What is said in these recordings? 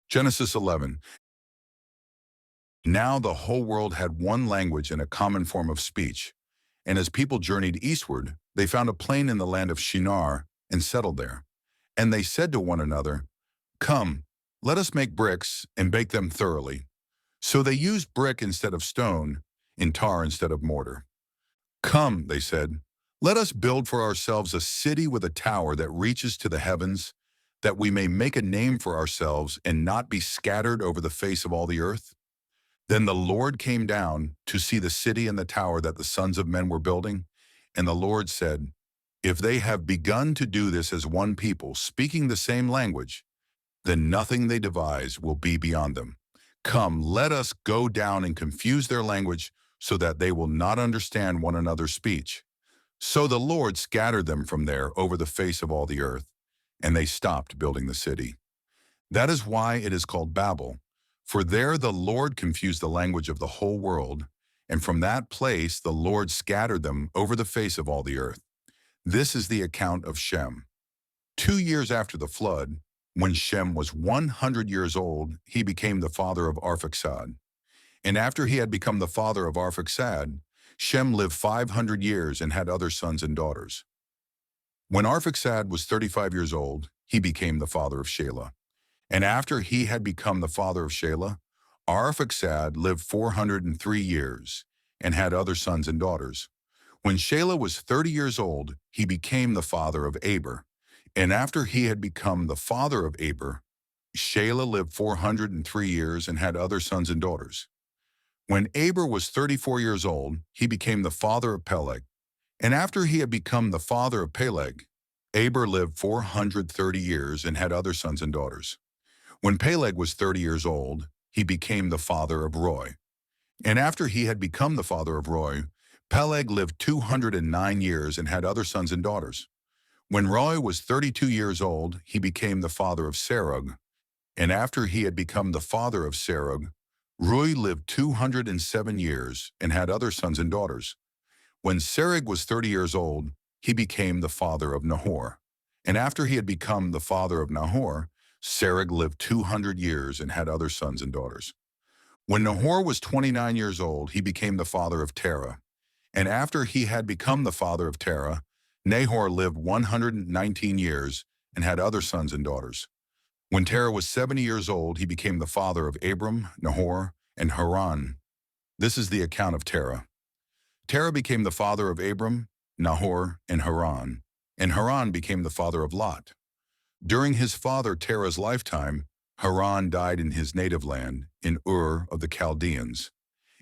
Genesis 11. Now the whole world had one language and a common form of speech. And as people journeyed eastward, they found a plain in the land of Shinar and settled there. And they said to one another, "Come, let us make bricks and bake them thoroughly." So they used brick instead of stone, and tar instead of mortar. "Come," they said, "let us build for ourselves a city with a tower that reaches to the heavens, that we may make a name for ourselves and not be scattered over the face of all the earth." Then the Lord came down to see the city and the tower that the sons of men were building. And the Lord said, "If they have begun to do this as one people, speaking the same language, then nothing they devise will be beyond them. Come, let us go down and confuse their language so that they will not understand one another's speech." So the Lord scattered them from there over the face of all the earth, and they stopped building the city. That is why it is called Babel, for there the Lord confused the language of the whole world, and from that place the Lord scattered them over the face of all the earth. This is the account of Shem. 2 years after the flood, when Shem was 100 years old, he became the father of Arphaxad. And after he had become the father of Arphaxad, Shem lived 500 years and had other sons and daughters. When Arphaxad was 35 years old, he became the father of Shelah. And after he had become the father of Shelah, Arphaxad lived 403 years and had other sons and daughters. When Shelah was 30 years old, he became the father of Eber. And after he had become the father of Eber, Shelah lived 403 years and had other sons and daughters. When Eber was 34 years old, he became the father of Peleg. And after he had become the father of Peleg, Eber lived 430 years and had other sons and daughters. When Peleg was 30 years old, he became the father of Roi. And after he had become the father of Roi, Peleg lived 209 years and had other sons and daughters. When Roi was 32 years old, he became the father of Serug. And after he had become the father of Serug, Rui lived 207 years and had other sons and daughters. When Serug was 30 years old, he became the father of Nahor. And after he had become the father of Nahor, Serug lived 200 years and had other sons and daughters. When Nahor was 29 years old, he became the father of Terah. And after he had become the father of Terah, Nahor lived 119 years and had other sons and daughters. When Terah was 70 years old, he became the father of Abram, Nahor, and Haran. This is the account of Terah. Terah became the father of Abram, Nahor, and Haran became the father of Lot. During his father Terah's lifetime, Haran died in his native land, in Ur of the Chaldeans.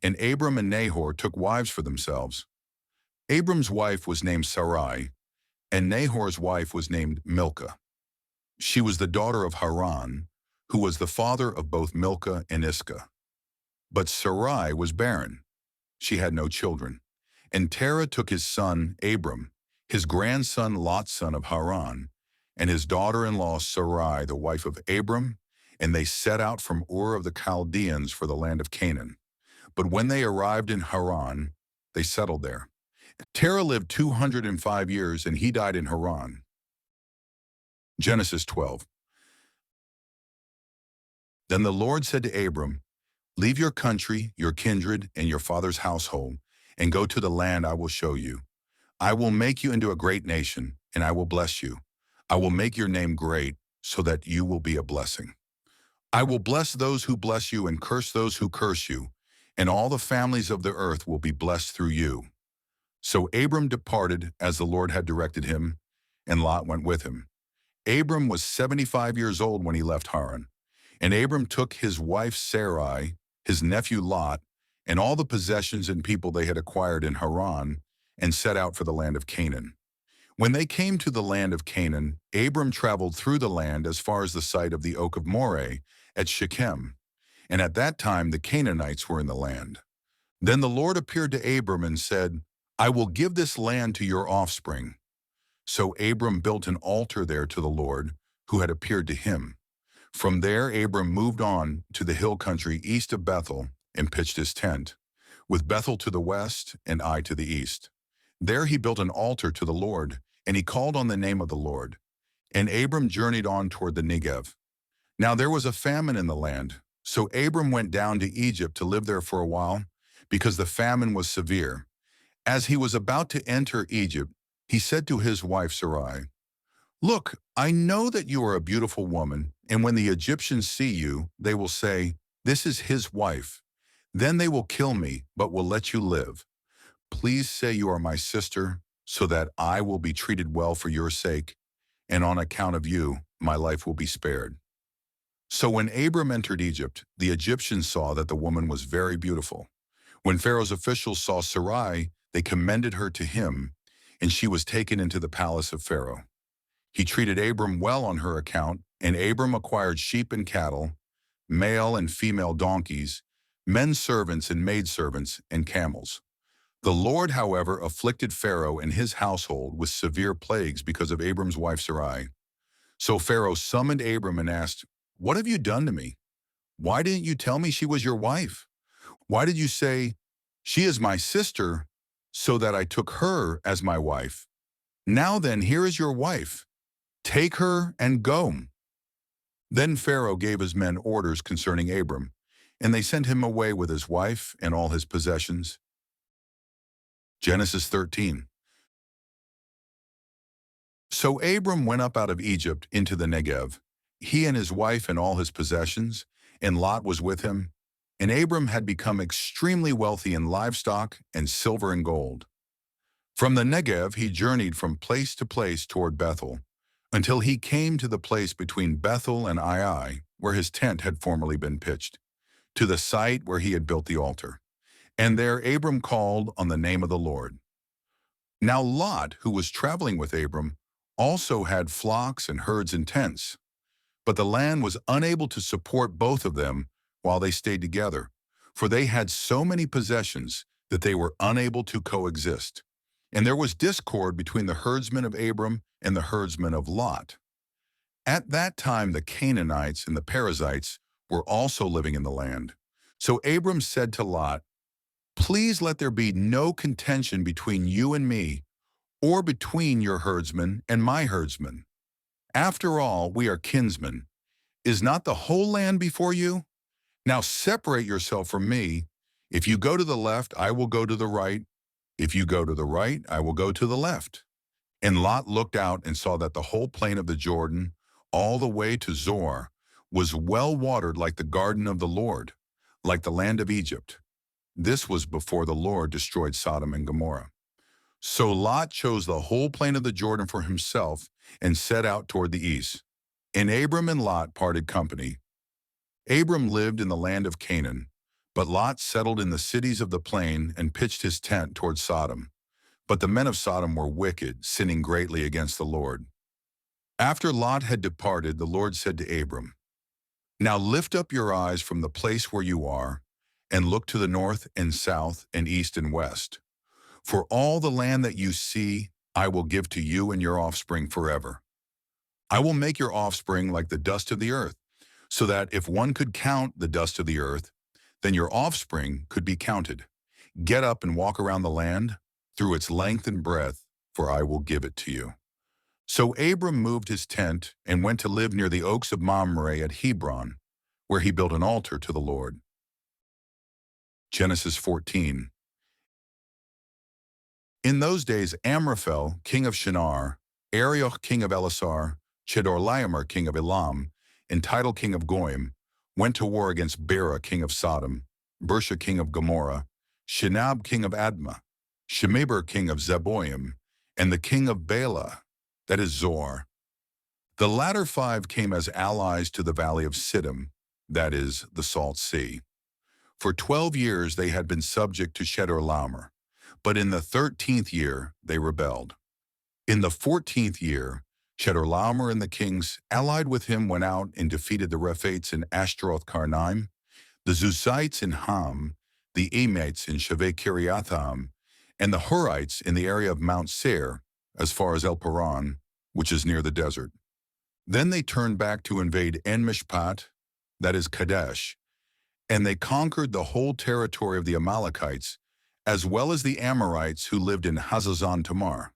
And Abram and Nahor took wives for themselves. Abram's wife was named Sarai, and Nahor's wife was named Milcah. She was the daughter of Haran, who was the father of both Milcah and Iscah. But Sarai was barren. She had no children. And Terah took his son Abram, his grandson Lot son of Haran, and his daughter-in-law Sarai, the wife of Abram, and they set out from Ur of the Chaldeans for the land of Canaan. But when they arrived in Haran, they settled there. Terah lived 205 years, and he died in Haran. Genesis 12. Then the Lord said to Abram, "Leave your country, your kindred, and your father's household, and go to the land I will show you. I will make you into a great nation, and I will bless you. I will make your name great, so that you will be a blessing. I will bless those who bless you and curse those who curse you, and all the families of the earth will be blessed through you." So Abram departed as the Lord had directed him, and Lot went with him. Abram was 75 years old when he left Haran. And Abram took his wife Sarai, his nephew Lot, and all the possessions and people they had acquired in Haran, and set out for the land of Canaan. When they came to the land of Canaan, Abram traveled through the land as far as the site of the oak of Moreh at Shechem. And at that time the Canaanites were in the land. Then the Lord appeared to Abram and said, "I will give this land to your offspring." So Abram built an altar there to the Lord, who had appeared to him. From there Abram moved on to the hill country east of Bethel and pitched his tent, with Bethel to the west and Ai to the east. There he built an altar to the Lord, and he called on the name of the Lord. And Abram journeyed on toward the Negev. Now there was a famine in the land, so Abram went down to Egypt to live there for a while, because the famine was severe. As he was about to enter Egypt, he said to his wife Sarai, "Look, I know that you are a beautiful woman, and when the Egyptians see you, they will say, 'This is his wife.' Then they will kill me, but will let you live. Please say you are my sister, so that I will be treated well for your sake, and on account of you, my life will be spared." So when Abram entered Egypt, the Egyptians saw that the woman was very beautiful. When Pharaoh's officials saw Sarai, they commended her to him, and she was taken into the palace of Pharaoh. He treated Abram well on her account, and Abram acquired sheep and cattle, male and female donkeys, men servants and maidservants, and camels. The Lord, however, afflicted Pharaoh and his household with severe plagues because of Abram's wife Sarai. So Pharaoh summoned Abram and asked, "What have you done to me? Why didn't you tell me she was your wife? Why did you say, 'She is my sister,' so that I took her as my wife? Now then, here is your wife. Take her and go." Then Pharaoh gave his men orders concerning Abram, and they sent him away with his wife and all his possessions. Genesis 13. So Abram went up out of Egypt into the Negev, he and his wife and all his possessions, and Lot was with him. And Abram had become extremely wealthy in livestock and silver and gold. From the Negev he journeyed from place to place toward Bethel, until he came to the place between Bethel and Ai, where his tent had formerly been pitched, to the site where he had built the altar. And there Abram called on the name of the Lord. Now Lot, who was traveling with Abram, also had flocks and herds and tents. But the land was unable to support both of them while they stayed together, for they had so many possessions that they were unable to coexist. And there was discord between the herdsmen of Abram and the herdsmen of Lot. At that time the Canaanites and the Perizzites were also living in the land. So Abram said to Lot, "Please let there be no contention between you and me, or between your herdsmen and my herdsmen. After all, we are kinsmen. Is not the whole land before you? Now separate yourself from me. If you go to the left, I will go to the right. If you go to the right, I will go to the left." And Lot looked out and saw that the whole plain of the Jordan, all the way to Zoar, was well watered like the garden of the Lord, like the land of Egypt. This was before the Lord destroyed Sodom and Gomorrah. So Lot chose the whole plain of the Jordan for himself and set out toward the east. And Abram and Lot parted company. Abram lived in the land of Canaan, but Lot settled in the cities of the plain and pitched his tent toward Sodom. But the men of Sodom were wicked, sinning greatly against the Lord. After Lot had departed, the Lord said to Abram, "Now lift up your eyes from the place where you are, and look to the north and south and east and west. For all the land that you see, I will give to you and your offspring forever. I will make your offspring like the dust of the earth, so that if one could count the dust of the earth, then your offspring could be counted. Get up and walk around the land through its length and breadth, for I will give it to you." So Abram moved his tent and went to live near the oaks of Mamre at Hebron, where he built an altar to the Lord. Genesis 14. In those days Amraphel, king of Shinar, Arioch, king of Elasar, Chedorlaomer, king of Elam, and Tidal, king of Goim, went to war against Bera, king of Sodom, Bersha, king of Gomorrah, Shinab, king of Admah, Shemeber, king of Zeboim, and the king of Bela, that is Zoar. The latter five came as allies to the valley of Siddim, that is, the Salt Sea. For 12 years they had been subject to Chedorlaomer, but in the 13th year they rebelled. In the 14th year, Chedorlaomer and the kings allied with him went out and defeated the Rephaites in Ashtaroth-Karnaim, the Zuzites in Ham, the Emites in Shaveh-Kiriathaim, and the Horites in the area of Mount Seir, as far as El Paran, which is near the desert. Then they turned back to invade En-Mishpat, that is Kadesh, and they conquered the whole territory of the Amalekites, as well as the Amorites who lived in Hazazon Tamar.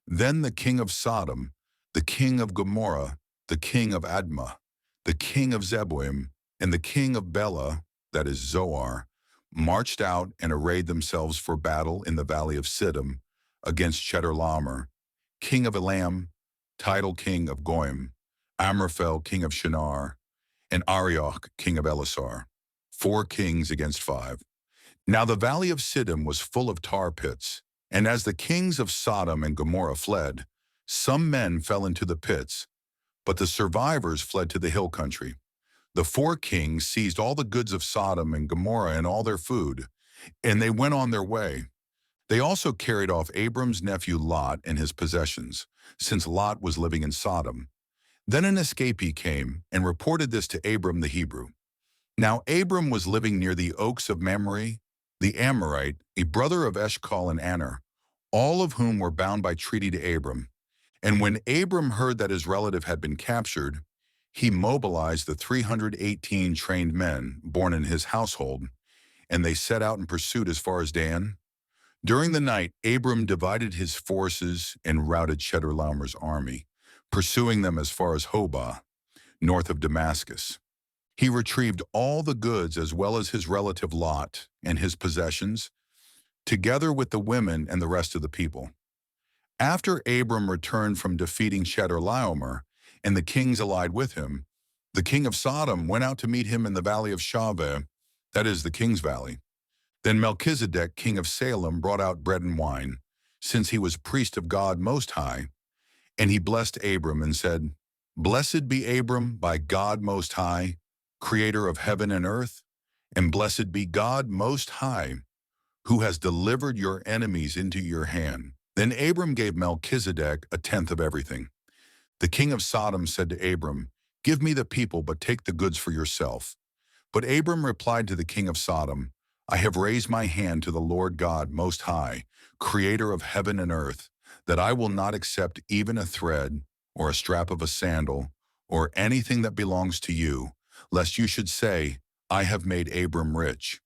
Then the king of Sodom, the king of Gomorrah, the king of Admah, the king of Zeboim, and the king of Bela, that is Zoar, marched out and arrayed themselves for battle in the valley of Siddim against Chedorlaomer, king of Elam, Tidal king of Goim, Amraphel king of Shinar, and Arioch king of Elasar, 4 kings against 5. Now the valley of Siddim was full of tar pits, and as the kings of Sodom and Gomorrah fled, some men fell into the pits, but the survivors fled to the hill country. The 4 kings seized all the goods of Sodom and Gomorrah and all their food, and they went on their way. They also carried off Abram's nephew Lot and his possessions, since Lot was living in Sodom. Then an escapee came and reported this to Abram the Hebrew. Now Abram was living near the oaks of Mamre, the Amorite, a brother of Eshcol and Aner, all of whom were bound by treaty to Abram. And when Abram heard that his relative had been captured, he mobilized the 318 trained men born in his household, and they set out in pursuit as far as Dan. During the night, Abram divided his forces and routed Chedorlaomer's army, pursuing them as far as Hobah, north of Damascus. He retrieved all the goods as well as his relative Lot and his possessions, together with the women and the rest of the people. After Abram returned from defeating Chedorlaomer and the kings allied with him, the king of Sodom went out to meet him in the valley of Shaveh, that is, the king's valley. Then Melchizedek, king of Salem, brought out bread and wine, since he was priest of God Most High, and he blessed Abram and said, "Blessed be Abram by God Most High, creator of heaven and earth, and blessed be God Most High, who has delivered your enemies into your hand." Then Abram gave Melchizedek 1/10 of everything. The king of Sodom said to Abram, "Give me the people, but take the goods for yourself." But Abram replied to the king of Sodom, "I have raised my hand to the Lord God Most High, creator of heaven and earth, that I will not accept even a thread or a strap of a sandal or anything that belongs to you, lest you should say, 'I have made Abram rich.'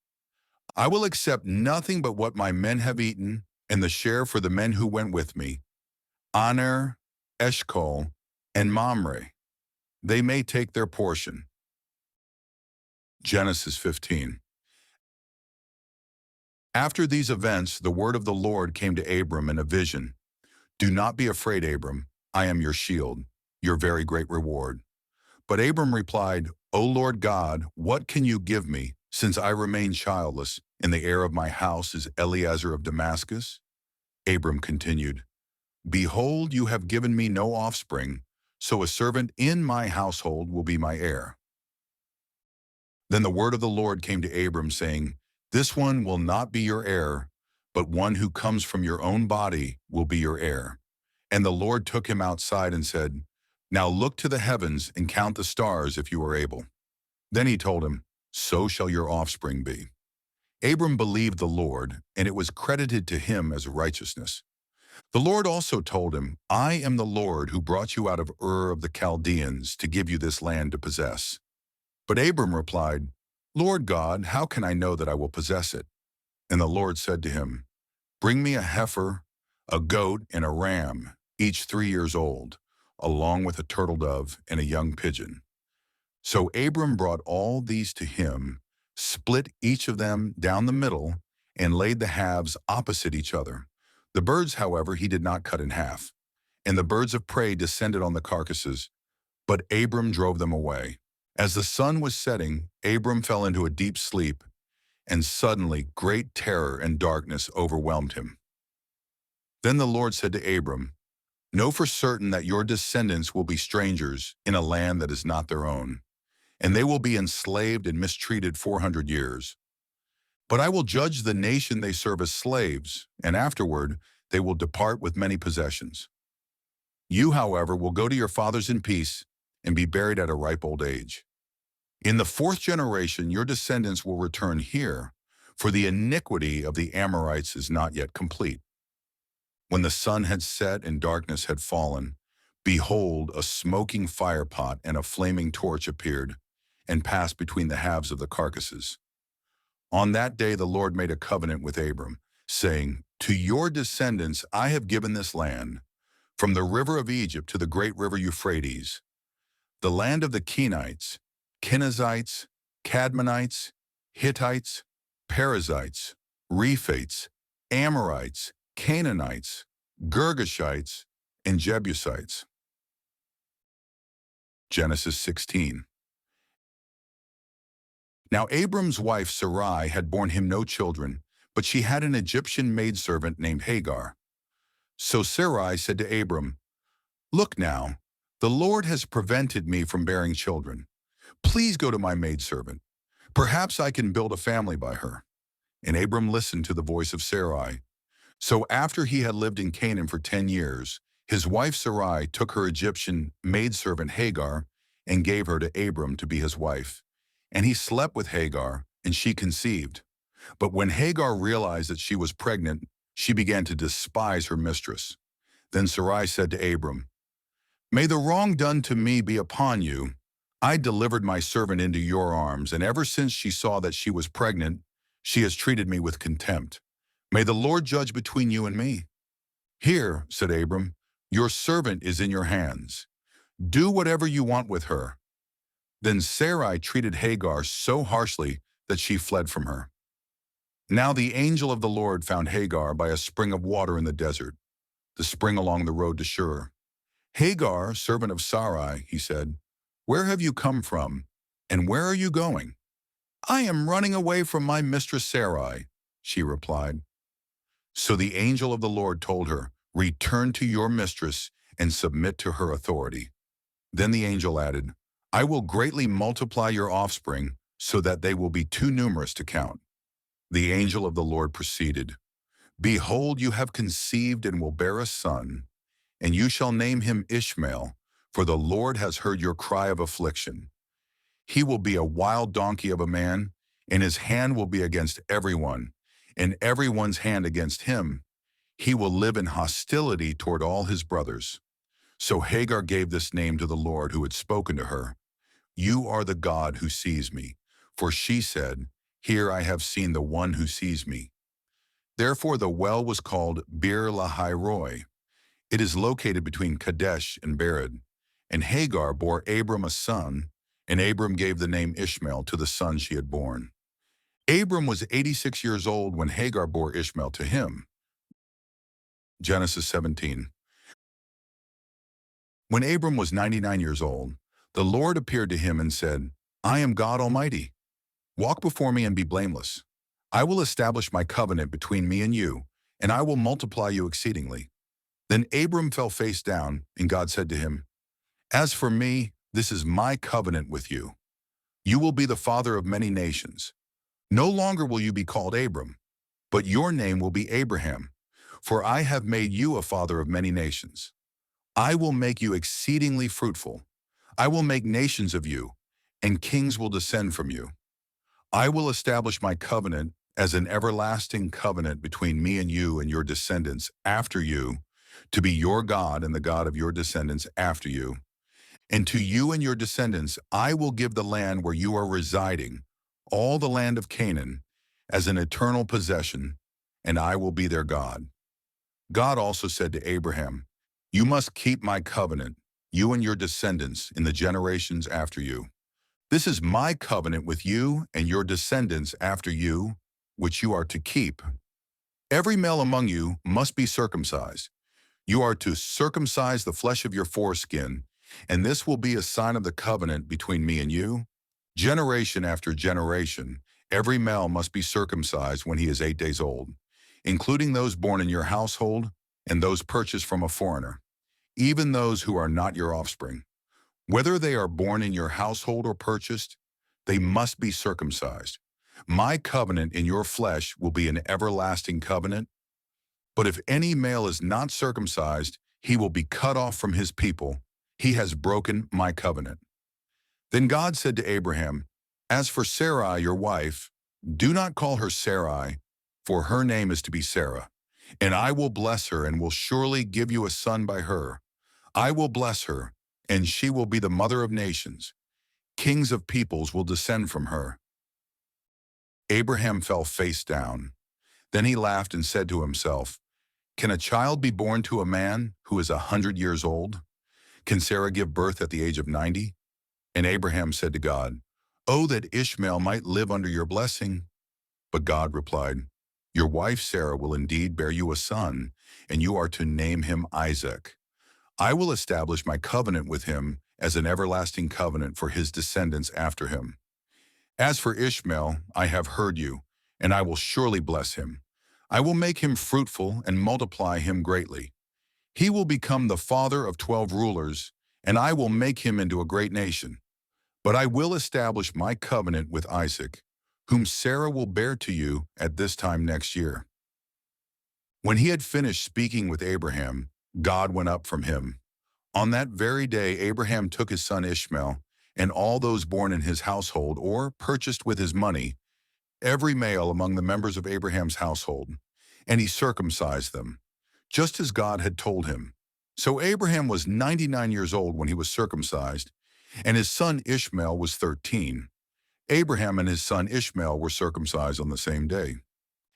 I will accept nothing but what my men have eaten, and the share for the men who went with me, Aner, Eshcol, and Mamre. They may take their portion." Genesis 15. After these events, the word of the Lord came to Abram in a vision. "Do not be afraid, Abram. I am your shield, your very great reward." But Abram replied, "O Lord God, what can you give me, since I remain childless, and the heir of my house is Eliezer of Damascus?" Abram continued, "Behold, you have given me no offspring, so a servant in my household will be my heir." Then the word of the Lord came to Abram, saying, "This one will not be your heir, but one who comes from your own body will be your heir." And the Lord took him outside and said, "Now look to the heavens and count the stars if you are able." Then he told him, "So shall your offspring be." Abram believed the Lord, and it was credited to him as righteousness. The Lord also told him, "I am the Lord who brought you out of Ur of the Chaldeans to give you this land to possess." But Abram replied, "Lord God, how can I know that I will possess it?" And the Lord said to him, "Bring me a heifer, a goat, and a ram, each 3 years old, along with a turtle dove and a young pigeon." So Abram brought all these to him, split each of them down the middle, and laid the halves opposite each other. The birds, however, he did not cut in half, and the birds of prey descended on the carcasses, but Abram drove them away. As the sun was setting, Abram fell into a deep sleep, and suddenly great terror and darkness overwhelmed him. Then the Lord said to Abram, "Know for certain that your descendants will be strangers in a land that is not their own, and they will be enslaved and mistreated 400 years. But I will judge the nation they serve as slaves, and afterward they will depart with many possessions. You, however, will go to your fathers in peace and be buried at a ripe old age. In the 4th generation your descendants will return here, for the iniquity of the Amorites is not yet complete." When the sun had set and darkness had fallen, behold, a smoking firepot and a flaming torch appeared and passed between the halves of the carcasses. On that day the Lord made a covenant with Abram, saying, "To your descendants I have given this land, from the river of Egypt to the great river Euphrates, the land of the Kenites, Kenizzites, Cadmonites, Hittites, Perizzites, Rephites, Amorites, Canaanites, Girgashites, and Jebusites. Genesis 16. Now Abram's wife Sarai had borne him no children, but she had an Egyptian maidservant named Hagar. So Sarai said to Abram, "Look now, the Lord has prevented me from bearing children. Please go to my maidservant. Perhaps I can build a family by her." And Abram listened to the voice of Sarai. So after he had lived in Canaan for 10 years, his wife Sarai took her Egyptian maidservant Hagar and gave her to Abram to be his wife. And he slept with Hagar, and she conceived. But when Hagar realized that she was pregnant, she began to despise her mistress. Then Sarai said to Abram, "May the wrong done to me be upon you. I delivered my servant into your arms, and ever since she saw that she was pregnant, she has treated me with contempt. May the Lord judge between you and me." "Here," said Abram, "your servant is in your hands. Do whatever you want with her." Then Sarai treated Hagar so harshly that she fled from her. Now the angel of the Lord found Hagar by a spring of water in the desert, the spring along the road to Shur. "Hagar, servant of Sarai," he said, "where have you come from, and where are you going?" "I am running away from my mistress Sarai," she replied. So the angel of the Lord told her, "Return to your mistress and submit to her authority." Then the angel added, "I will greatly multiply your offspring so that they will be too numerous to count." The angel of the Lord proceeded, "Behold, you have conceived and will bear a son, and you shall name him Ishmael, for the Lord has heard your cry of affliction. He will be a wild donkey of a man, and his hand will be against everyone, and everyone's hand against him. He will live in hostility toward all his brothers." So Hagar gave this name to the Lord who had spoken to her, "You are the God who sees me." For she said, "Here I have seen the one who sees me." Therefore the well was called Bir Lahai Roi. It is located between Kadesh and Bered. And Hagar bore Abram a son, and Abram gave the name Ishmael to the son she had born. Abram was 86 years old when Hagar bore Ishmael to him. Genesis 17. When Abram was 99 years old, the Lord appeared to him and said, "I am God Almighty. Walk before me and be blameless. I will establish my covenant between me and you, and I will multiply you exceedingly." Then Abram fell face down, and God said to him, "As for me, this is my covenant with you. You will be the father of many nations. No longer will you be called Abram, but your name will be Abraham, for I have made you a father of many nations. I will make you exceedingly fruitful. I will make nations of you, and kings will descend from you. I will establish my covenant as an everlasting covenant between me and you and your descendants after you, to be your God and the God of your descendants after you. And to you and your descendants I will give the land where you are residing, all the land of Canaan, as an eternal possession, and I will be their God." God also said to Abraham, "You must keep my covenant, you and your descendants in the generations after you. This is my covenant with you and your descendants after you, which you are to keep. Every male among you must be circumcised. You are to circumcise the flesh of your foreskin, and this will be a sign of the covenant between me and you. Generation after generation, every male must be circumcised when he is 8 days old, including those born in your household and those purchased from a foreigner, even those who are not your offspring. Whether they are born in your household or purchased, they must be circumcised. My covenant in your flesh will be an everlasting covenant. But if any male is not circumcised, he will be cut off from his people. He has broken my covenant." Then God said to Abraham, "As for Sarai, your wife, do not call her Sarai, for her name is to be Sarah. And I will bless her and will surely give you a son by her. I will bless her, and she will be the mother of nations. Kings of peoples will descend from her." Abraham fell face down. Then he laughed and said to himself, "Can a child be born to a man who is 100 years old? Can Sarah give birth at the age of 90? And Abraham said to God, "Oh, that Ishmael might live under your blessing." But God replied, "Your wife Sarah will indeed bear you a son, and you are to name him Isaac. I will establish my covenant with him as an everlasting covenant for his descendants after him. As for Ishmael, I have heard you, and I will surely bless him. I will make him fruitful and multiply him greatly. He will become the father of 12 rulers, and I will make him into a great nation. But I will establish my covenant with Isaac, whom Sarah will bear to you at this time next year." When he had finished speaking with Abraham, God went up from him. On that very day, Abraham took his son Ishmael, and all those born in his household or purchased with his money, every male among the members of Abraham's household, and he circumcised them, just as God had told him. So Abraham was 99 years old when he was circumcised, and his son Ishmael was 13. Abraham and his son Ishmael were circumcised on the same day.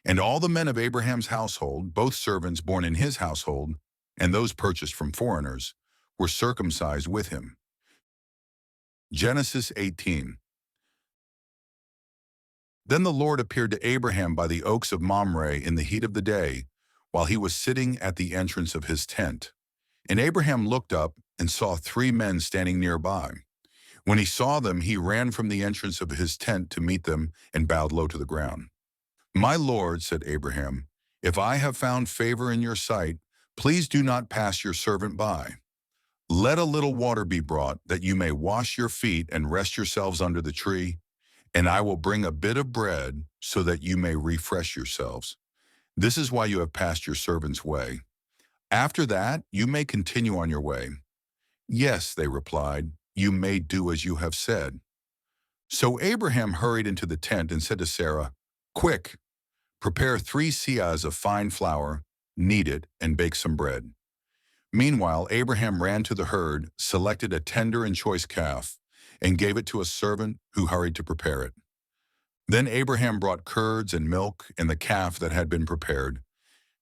And all the men of Abraham's household, both servants born in his household, and those purchased from foreigners, were circumcised with him. Genesis 18. Then the Lord appeared to Abraham by the oaks of Mamre in the heat of the day, while he was sitting at the entrance of his tent. And Abraham looked up and saw 3 men standing nearby. When he saw them, he ran from the entrance of his tent to meet them and bowed low to the ground. "My Lord," said Abraham, "if I have found favor in your sight, please do not pass your servant by. Let a little water be brought, that you may wash your feet and rest yourselves under the tree, and I will bring a bit of bread so that you may refresh yourselves. This is why you have passed your servant's way. After that, you may continue on your way." "Yes," they replied, "you may do as you have said." So Abraham hurried into the tent and said to Sarah, "Quick, prepare 3 seahs of fine flour, knead it, and bake some bread." Meanwhile, Abraham ran to the herd, selected a tender and choice calf, and gave it to a servant who hurried to prepare it. Then Abraham brought curds and milk and the calf that had been prepared,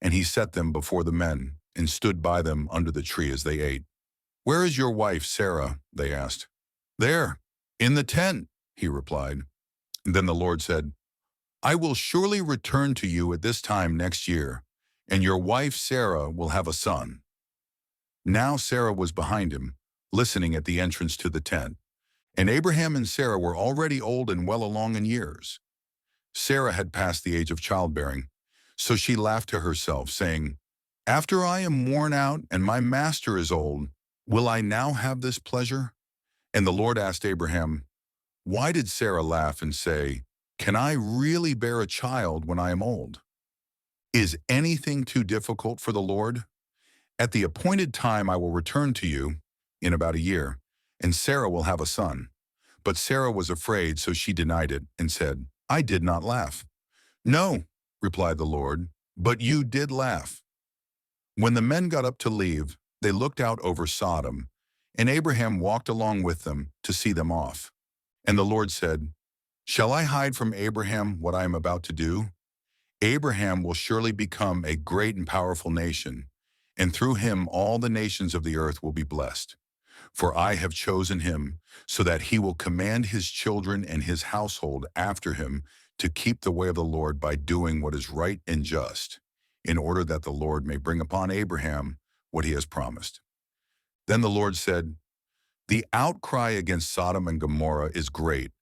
and he set them before the men and stood by them under the tree as they ate. "Where is your wife, Sarah?" they asked. "There, in the tent," he replied. And then the Lord said, "I will surely return to you at this time next year, and your wife Sarah will have a son." Now Sarah was behind him, listening at the entrance to the tent, and Abraham and Sarah were already old and well along in years. Sarah had passed the age of childbearing, so she laughed to herself, saying, "After I am worn out and my master is old, will I now have this pleasure?" And the Lord asked Abraham, "Why did Sarah laugh and say, 'Can I really bear a child when I am old?' Is anything too difficult for the Lord? At the appointed time I will return to you, in about a year, and Sarah will have a son." But Sarah was afraid, so she denied it and said, "I did not laugh." "No," replied the Lord, "but you did laugh." When the men got up to leave, they looked out over Sodom, and Abraham walked along with them to see them off. And the Lord said, "Shall I hide from Abraham what I am about to do? Abraham will surely become a great and powerful nation, and through him all the nations of the earth will be blessed. For I have chosen him, so that he will command his children and his household after him to keep the way of the Lord by doing what is right and just, in order that the Lord may bring upon Abraham what he has promised." Then the Lord said, "The outcry against Sodom and Gomorrah is great,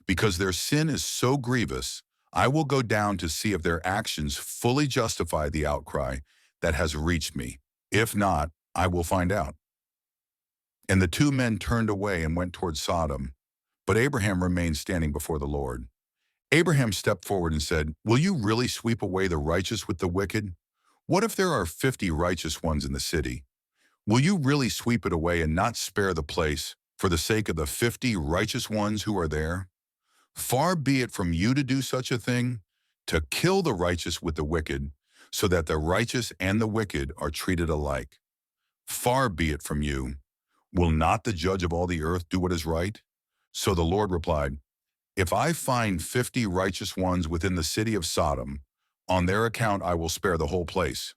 because their sin is so grievous. I will go down to see if their actions fully justify the outcry that has reached me. If not, I will find out." And the 2 men turned away and went toward Sodom, but Abraham remained standing before the Lord. Abraham stepped forward and said, "Will you really sweep away the righteous with the wicked? What if there are 50 righteous ones in the city? Will you really sweep it away and not spare the place for the sake of the 50 righteous ones who are there? Far be it from you to do such a thing, to kill the righteous with the wicked, so that the righteous and the wicked are treated alike. Far be it from you. Will not the judge of all the earth do what is right?" So the Lord replied, "If I find 50 righteous ones within the city of Sodom, on their account I will spare the whole place."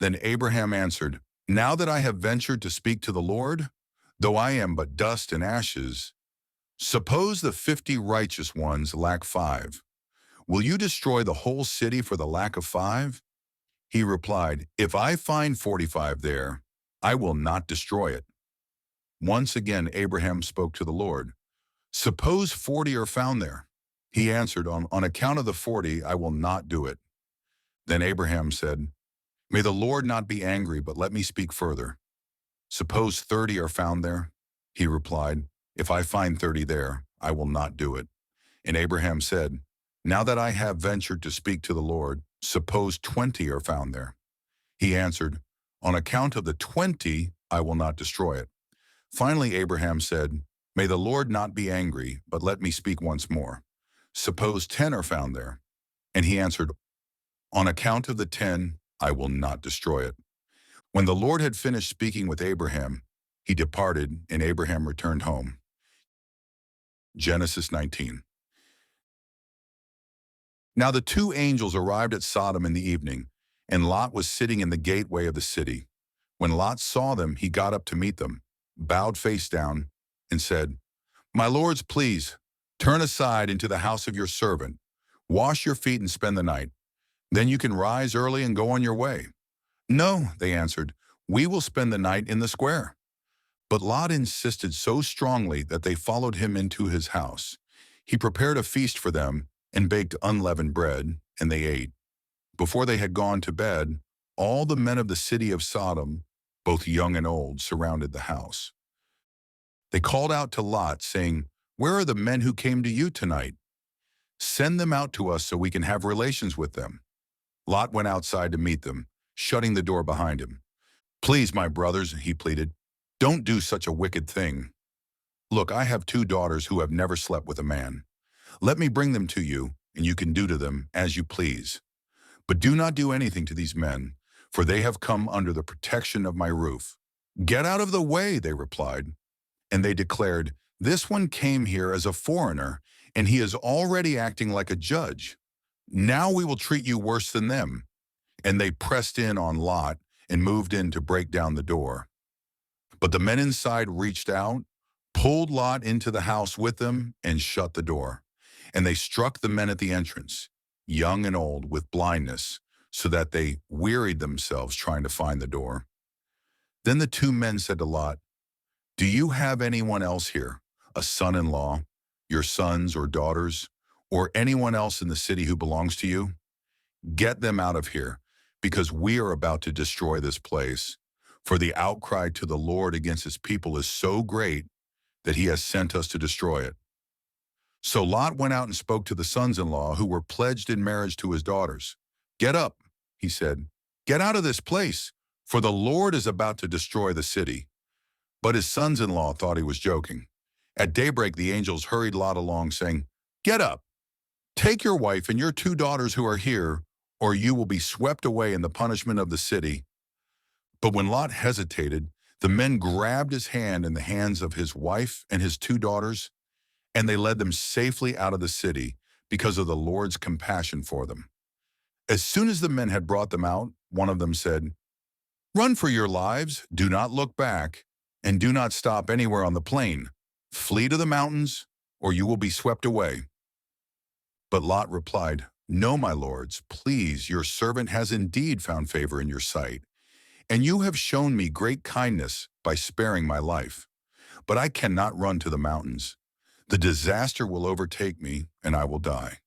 Then Abraham answered, "Now that I have ventured to speak to the Lord, though I am but dust and ashes, Suppose the 50 righteous ones lack 5. Will you destroy the whole city for the lack of 5? He replied, If I find 45 there, I will not destroy it. Once again Abraham spoke to the Lord. Suppose 40 are found there. He answered, on account of the 40, I will not do it. Then Abraham said, May the Lord not be angry, but let me speak further. Suppose 30 are found there. He replied, If I find 30 there, I will not do it. And Abraham said, Now that I have ventured to speak to the Lord, suppose 20 are found there. He answered, On account of the 20, I will not destroy it. Finally Abraham said, May the Lord not be angry, but let me speak once more. Suppose 10 are found there. And he answered, On account of the 10, I will not destroy it. When the Lord had finished speaking with Abraham, he departed, and Abraham returned home. Genesis 19. Now the 2 angels arrived at Sodom in the evening, and Lot was sitting in the gateway of the city. When Lot saw them, he got up to meet them, bowed face down, and said, My lords, please, turn aside into the house of your servant. Wash your feet and spend the night. Then you can rise early and go on your way. No, they answered, we will spend the night in the square. But Lot insisted so strongly that they followed him into his house. He prepared a feast for them and baked unleavened bread, and they ate. Before they had gone to bed, all the men of the city of Sodom, both young and old, surrounded the house. They called out to Lot, saying, Where are the men who came to you tonight? Send them out to us so we can have relations with them. Lot went outside to meet them, shutting the door behind him. Please, my brothers, he pleaded, don't do such a wicked thing. Look, I have 2 daughters who have never slept with a man. Let me bring them to you, and you can do to them as you please. But do not do anything to these men, for they have come under the protection of my roof. Get out of the way, they replied. And they declared, This one came here as a foreigner, and he is already acting like a judge. Now we will treat you worse than them. And they pressed in on Lot and moved in to break down the door. But the men inside reached out, pulled Lot into the house with them, and shut the door. And they struck the men at the entrance, young and old, with blindness, so that they wearied themselves trying to find the door. Then the 2 men said to Lot, Do you have anyone else here, a son-in-law, your sons or daughters, or anyone else in the city who belongs to you? Get them out of here, because we are about to destroy this place. For the outcry to the Lord against his people is so great that he has sent us to destroy it. So Lot went out and spoke to the sons-in-law who were pledged in marriage to his daughters. Get up, he said. Get out of this place, for the Lord is about to destroy the city. But his sons-in-law thought he was joking. At daybreak, the angels hurried Lot along, saying, Get up, take your wife and your 2 daughters who are here, or you will be swept away in the punishment of the city. But when Lot hesitated, the men grabbed his hand in the hands of his wife and his 2 daughters, and they led them safely out of the city because of the Lord's compassion for them. As soon as the men had brought them out, one of them said, Run for your lives, do not look back, and do not stop anywhere on the plain. Flee to the mountains, or you will be swept away. But Lot replied, No, my lords, please, your servant has indeed found favor in your sight, and you have shown me great kindness by sparing my life. But I cannot run to the mountains. The disaster will overtake me, and I will die.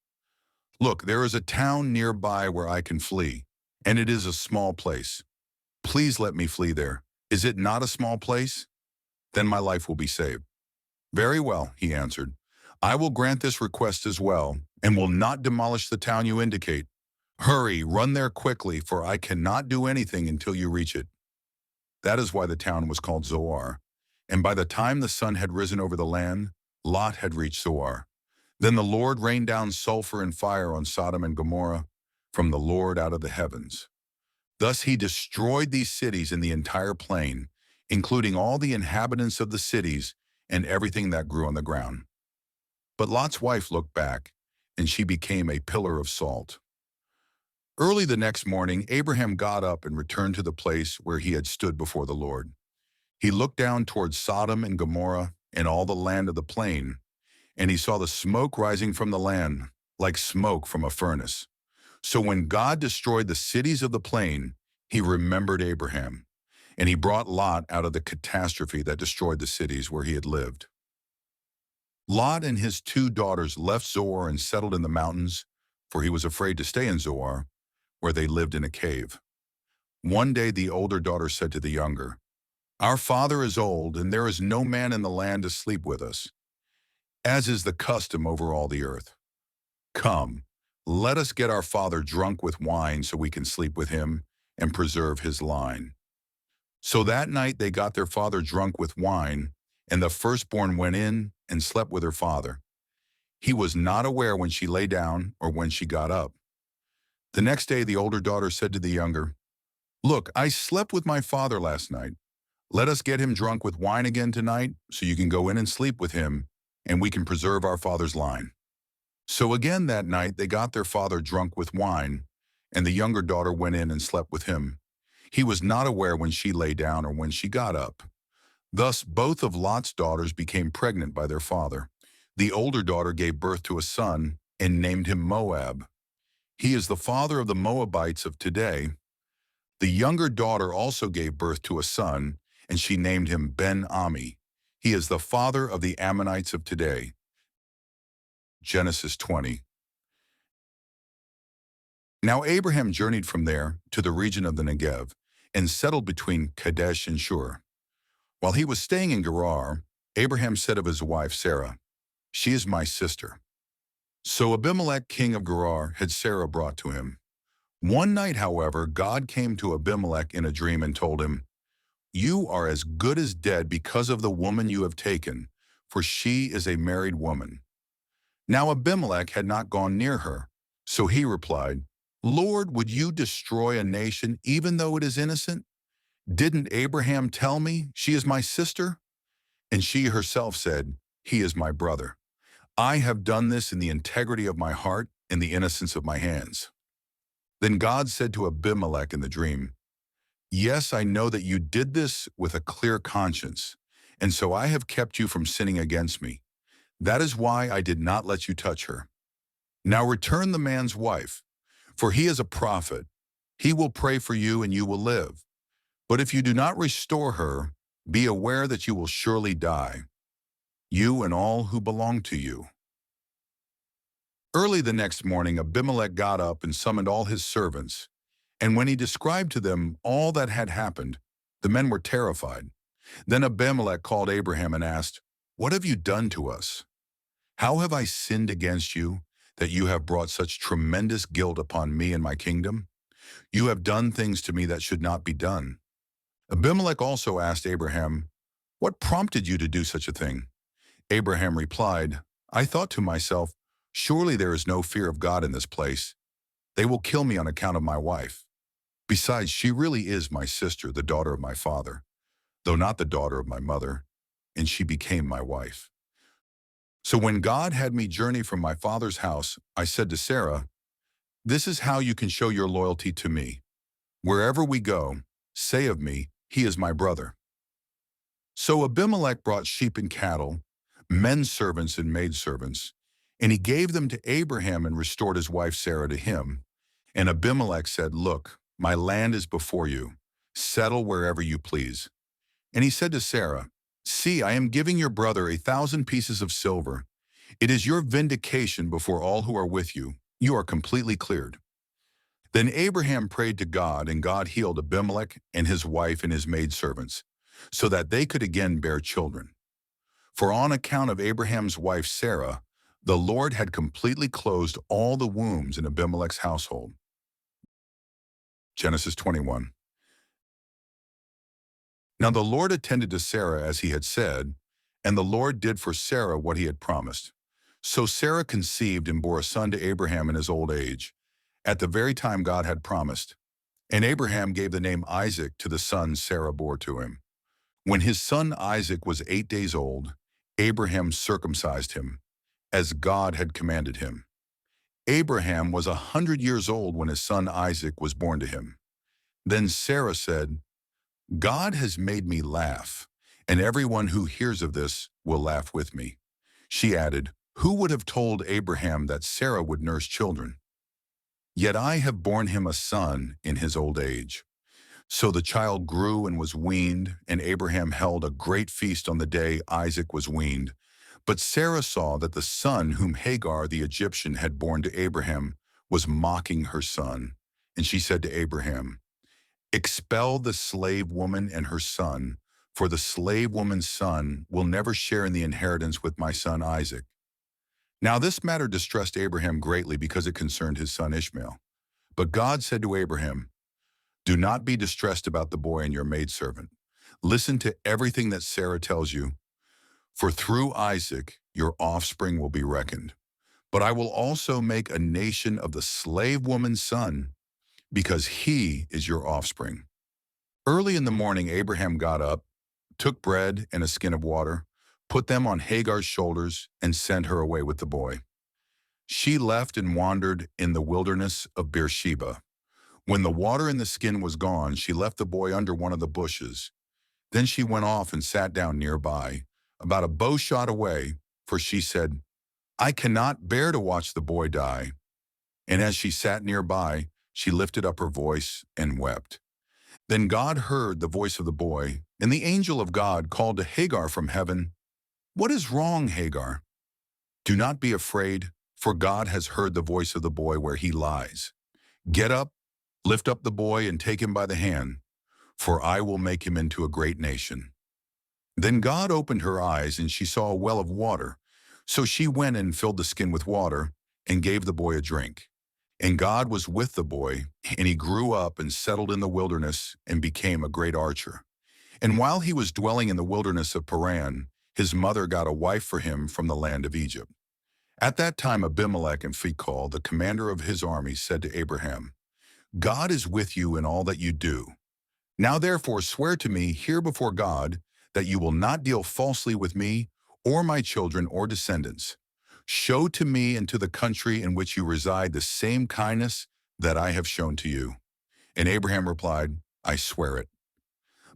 Look, there is a town nearby where I can flee, and it is a small place. Please let me flee there. Is it not a small place? Then my life will be saved. Very well, he answered. I will grant this request as well, and will not demolish the town you indicate. Hurry, run there quickly, for I cannot do anything until you reach it. That is why the town was called Zoar. And by the time the sun had risen over the land, Lot had reached Zoar. Then the Lord rained down sulfur and fire on Sodom and Gomorrah from the Lord out of the heavens. Thus he destroyed these cities in the entire plain, including all the inhabitants of the cities and everything that grew on the ground. But Lot's wife looked back, and she became a pillar of salt. Early the next morning, Abraham got up and returned to the place where he had stood before the Lord. He looked down towards Sodom and Gomorrah and all the land of the plain, and he saw the smoke rising from the land, like smoke from a furnace. So when God destroyed the cities of the plain, he remembered Abraham, and he brought Lot out of the catastrophe that destroyed the cities where he had lived. Lot and his 2 daughters left Zoar and settled in the mountains, for he was afraid to stay in Zoar, where they lived in a cave. One day the older daughter said to the younger, "Our father is old, and there is no man in the land to sleep with us, as is the custom over all the earth. Come, let us get our father drunk with wine so we can sleep with him and preserve his line." So that night they got their father drunk with wine, and the firstborn went in and slept with her father. He was not aware when she lay down or when she got up. The next day the older daughter said to the younger, "Look, I slept with my father last night. Let us get him drunk with wine again tonight so you can go in and sleep with him, and we can preserve our father's line." So again that night they got their father drunk with wine, and the younger daughter went in and slept with him. He was not aware when she lay down or when she got up. Thus both of Lot's daughters became pregnant by their father. The older daughter gave birth to a son and named him Moab. He is the father of the Moabites of today. The younger daughter also gave birth to a son, and she named him Ben-Ami. He is the father of the Ammonites of today. Genesis 20. Now Abraham journeyed from there to the region of the Negev and settled between Kadesh and Shur. While he was staying in Gerar, Abraham said of his wife Sarah, "She is my sister." So Abimelech, king of Gerar, had Sarah brought to him. One night, however, God came to Abimelech in a dream and told him, "You are as good as dead because of the woman you have taken, for she is a married woman." Now Abimelech had not gone near her, so he replied, "Lord, would you destroy a nation even though it is innocent? Didn't Abraham tell me she is my sister?" And she herself said, "He is my brother. I have done this in the integrity of my heart and the innocence of my hands." Then God said to Abimelech in the dream, "Yes, I know that you did this with a clear conscience, and so I have kept you from sinning against me. That is why I did not let you touch her. Now return the man's wife, for he is a prophet. He will pray for you and you will live. But if you do not restore her, be aware that you will surely die, you and all who belong to you." Early the next morning Abimelech got up and summoned all his servants, and when he described to them all that had happened, the men were terrified. Then Abimelech called Abraham and asked, "What have you done to us? How have I sinned against you, that you have brought such tremendous guilt upon me and my kingdom? You have done things to me that should not be done." Abimelech also asked Abraham, "What prompted you to do such a thing?" Abraham replied, "I thought to myself, surely there is no fear of God in this place. They will kill me on account of my wife. Besides, she really is my sister, the daughter of my father, though not the daughter of my mother, and she became my wife. So when God had me journey from my father's house, I said to Sarah, 'This is how you can show your loyalty to me. Wherever we go, say of me, he is my brother.' So Abimelech brought sheep and cattle, men servants and maidservants, and he gave them to Abraham and restored his wife Sarah to him. And Abimelech said, 'Look, my land is before you. Settle wherever you please.' And he said to Sarah, 'See, I am giving your brother 1,000 pieces of silver. It is your vindication before all who are with you. You are completely cleared.' Then Abraham prayed to God, and God healed Abimelech and his wife and his maidservants, so that they could again bear children. For on account of Abraham's wife Sarah, the Lord had completely closed all the wombs in Abimelech's household. Genesis 21. Now the Lord attended to Sarah as he had said, and the Lord did for Sarah what he had promised. So Sarah conceived and bore a son to Abraham in his old age, at the very time God had promised. And Abraham gave the name Isaac to the son Sarah bore to him. When his son Isaac was 8 days old, Abraham circumcised him, as God had commanded him. Abraham was 100 years old when his son Isaac was born to him. Then Sarah said, "God has made me laugh, and everyone who hears of this will laugh with me." She added, Who would have told Abraham that Sarah would nurse children? Yet I have borne him a son in his old age. So the child grew and was weaned, and Abraham held a great feast on the day Isaac was weaned. But Sarah saw that the son whom Hagar the Egyptian had borne to Abraham was mocking her son. And she said to Abraham, "Expel the slave woman and her son, for the slave woman's son will never share in the inheritance with my son Isaac." Now this matter distressed Abraham greatly because it concerned his son Ishmael. But God said to Abraham, "Do not be distressed about the boy and your maidservant. Listen to everything that Sarah tells you, for through Isaac your offspring will be reckoned. But I will also make a nation of the slave woman's son, because he is your offspring." Early in the morning Abraham got up, took bread and a skin of water, put them on Hagar's shoulders, and sent her away with the boy. She left and wandered in the wilderness of Beersheba. When the water in the skin was gone, she left the boy under one of the bushes. Then she went off and sat down nearby, about a bow shot away, for she said, "I cannot bear to watch the boy die." And as she sat nearby, she lifted up her voice and wept. Then God heard the voice of the boy, and the angel of God called to Hagar from heaven, "What is wrong, Hagar? Do not be afraid, for God has heard the voice of the boy where he lies. Get up, lift up the boy, and take him by the hand, for I will make him into a great nation." Then God opened her eyes, and she saw a well of water. So she went and filled the skin with water, and gave the boy a drink. And God was with the boy, and he grew up and settled in the wilderness and became a great archer. And while he was dwelling in the wilderness of Paran, his mother got a wife for him from the land of Egypt. At that time Abimelech and Phicol, the commander of his army, said to Abraham, "God is with you in all that you do. Now therefore swear to me here before God that you will not deal falsely with me or my children or descendants. Show to me and to the country in which you reside the same kindness that I have shown to you." And Abraham replied, "I swear it."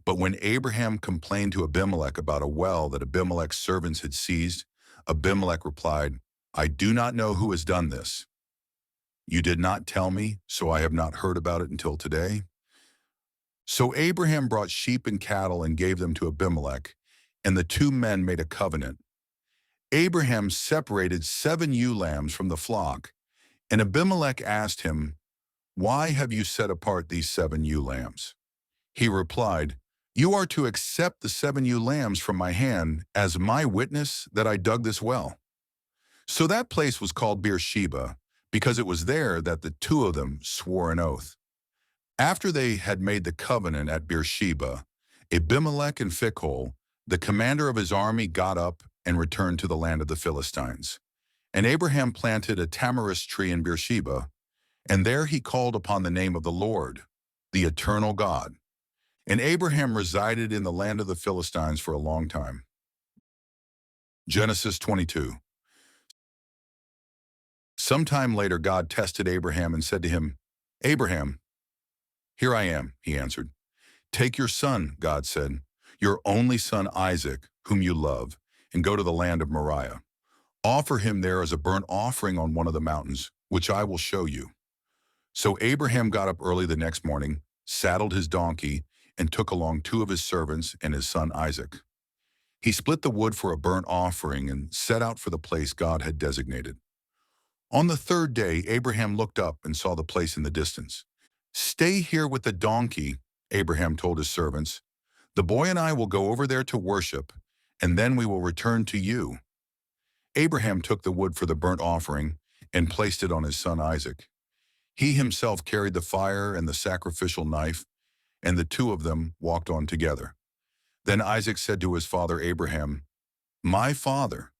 But when Abraham complained to Abimelech about a well that Abimelech's servants had seized, Abimelech replied, "I do not know who has done this. You did not tell me, so I have not heard about it until today." So Abraham brought sheep and cattle and gave them to Abimelech, and the two men made a covenant. Abraham separated 7 ewe lambs from the flock, and Abimelech asked him, "Why have you set apart these 7 ewe lambs?" He replied, "You are to accept the 7 ewe lambs from my hand as my witness that I dug this well." So that place was called Beersheba, because it was there that the two of them swore an oath. After they had made the covenant at Beersheba, Abimelech and Phicol, the commander of his army, got up and returned to the land of the Philistines. And Abraham planted a tamarisk tree in Beersheba, and there he called upon the name of the Lord, the eternal God. And Abraham resided in the land of the Philistines for a long time. Genesis 22. Sometime later God tested Abraham and said to him, "Abraham." "Here I am," he answered. "Take your son," God said, "your only son Isaac, whom you love, and go to the land of Moriah. Offer him there as a burnt offering on one of the mountains, which I will show you." So Abraham got up early the next morning, saddled his donkey, and took along 2 of his servants and his son Isaac. He split the wood for a burnt offering and set out for the place God had designated. On the 3rd day, Abraham looked up and saw the place in the distance. "Stay here with the donkey," Abraham told his servants. "The boy and I will go over there to worship, and then we will return to you." Abraham took the wood for the burnt offering and placed it on his son Isaac. He himself carried the fire and the sacrificial knife, and the two of them walked on together. Then Isaac said to his father Abraham, "My father."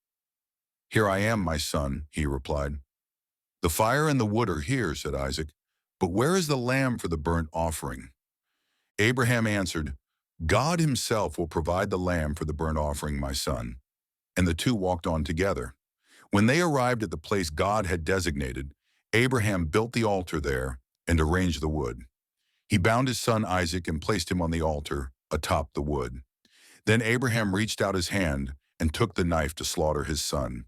"Here I am, my son," he replied. "The fire and the wood are here," said Isaac, "but where is the lamb for the burnt offering?" Abraham answered, "God himself will provide the lamb for the burnt offering, my son." And the two walked on together. When they arrived at the place God had designated, Abraham built the altar there and arranged the wood. He bound his son Isaac and placed him on the altar atop the wood. Then Abraham reached out his hand and took the knife to slaughter his son.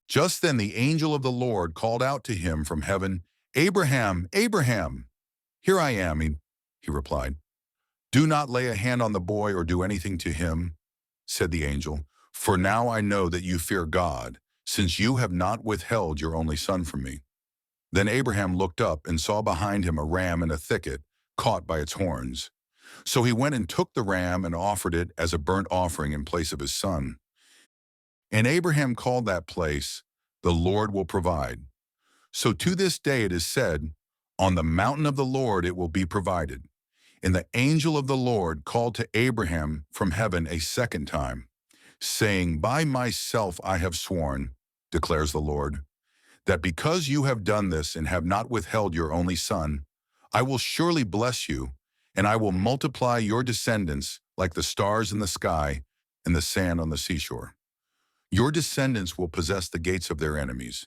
Just then the angel of the Lord called out to him from heaven, Abraham, Abraham! Here I am, he replied. Do not lay a hand on the boy or do anything to him, said the angel, for now I know that you fear God, since you have not withheld your only son from me. Then Abraham looked up and saw behind him a ram in a thicket, caught by its horns. So he went and took the ram and offered it as a burnt offering in place of his son. And Abraham called that place, the Lord will provide. So to this day it is said, on the mountain of the Lord it will be provided. And the angel of the Lord called to Abraham from heaven a second time, saying, By myself I have sworn, declares the Lord, that because you have done this and have not withheld your only son, I will surely bless you, and I will multiply your descendants like the stars in the sky and the sand on the seashore. Your descendants will possess the gates of their enemies,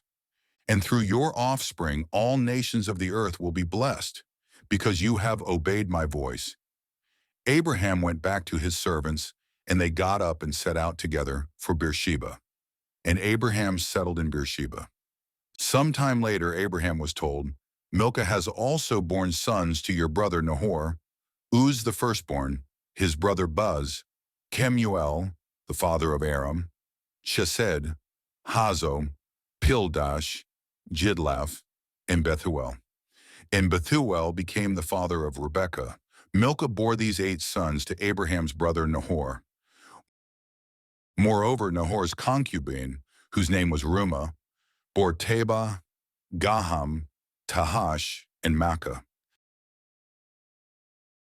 and through your offspring all nations of the earth will be blessed, because you have obeyed my voice. Abraham went back to his servants, and they got up and set out together for Beersheba. And Abraham settled in Beersheba. Some time later Abraham was told, Milcah has also borne sons to your brother Nahor, Uz the firstborn, his brother Buz, Kemuel, the father of Aram, Chesed, Hazo, Pildash, Jidlaph, and Bethuel. And Bethuel became the father of Rebekah. Milcah bore these 8 sons to Abraham's brother Nahor. Moreover, Nahor's concubine, whose name was Reumah, bore Tebah, Gaham, Tahash, and Makkah.